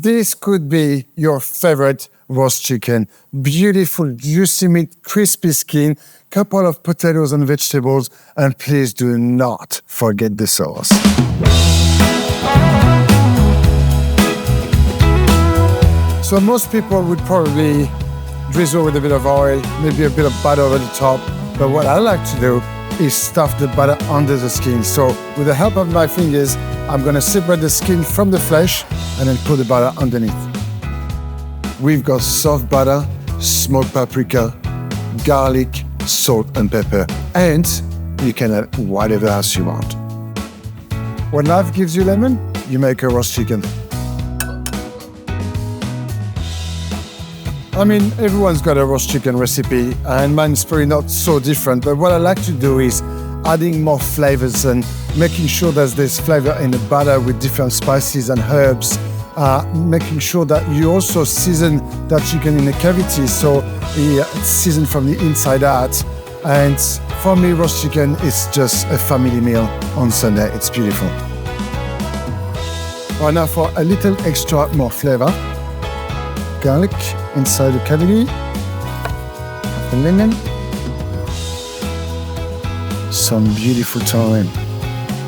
this could be your favorite roast chicken. Beautiful, juicy meat, crispy skin, couple of potatoes and vegetables, and please do not forget the sauce. So most people would probably drizzle with a bit of oil, maybe a bit of butter over the top. But what I like to do is stuff the butter under the skin. So with the help of my fingers, I'm gonna separate the skin from the flesh and then put the butter underneath. We've got soft butter, smoked paprika, garlic, salt and pepper. And you can add whatever else you want. When life gives you lemon, you make a roast chicken. I mean, everyone's got a roast chicken recipe, and mine's probably not so different, but what I like to do is adding more flavors and making sure that there's flavor in the butter with different spices and herbs, making sure that you also season that chicken in the cavity, so it's seasoned from the inside out. And for me, roast chicken is just a family meal on Sunday. It's beautiful. Right now, for a little extra more flavor, garlic inside the cavity, the lemon, some beautiful thyme.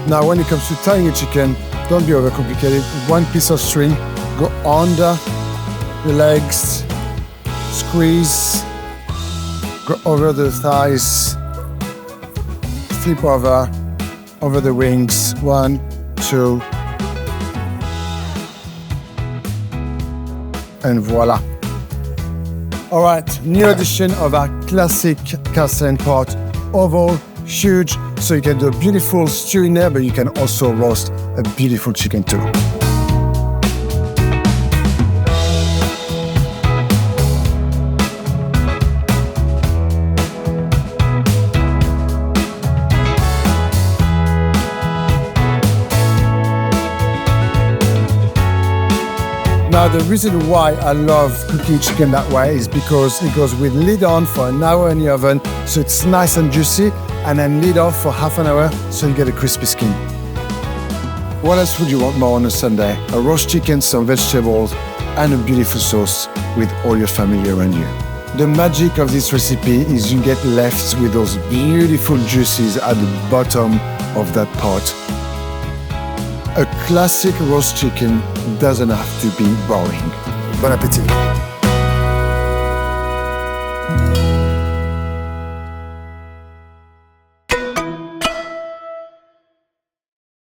Now, when it comes to tying a chicken, don't be overcomplicated. One piece of string, go under the legs, squeeze, go over the thighs, flip over the wings. 1, 2, and voila. All right, new edition of our classic cast iron pot, oval, huge, so you can do a beautiful stew in there, but you can also roast a beautiful chicken too. Now, the reason why I love cooking chicken that way is because it goes with lid on for an hour in the oven, so it's nice and juicy, and then lid off for half an hour, so you get a crispy skin. What else would you want more on a Sunday? A roast chicken, some vegetables, and a beautiful sauce with all your family around you. The magic of this recipe is you get left with those beautiful juices at the bottom of that pot. A classic roast chicken doesn't have to be boring. Bon appétit.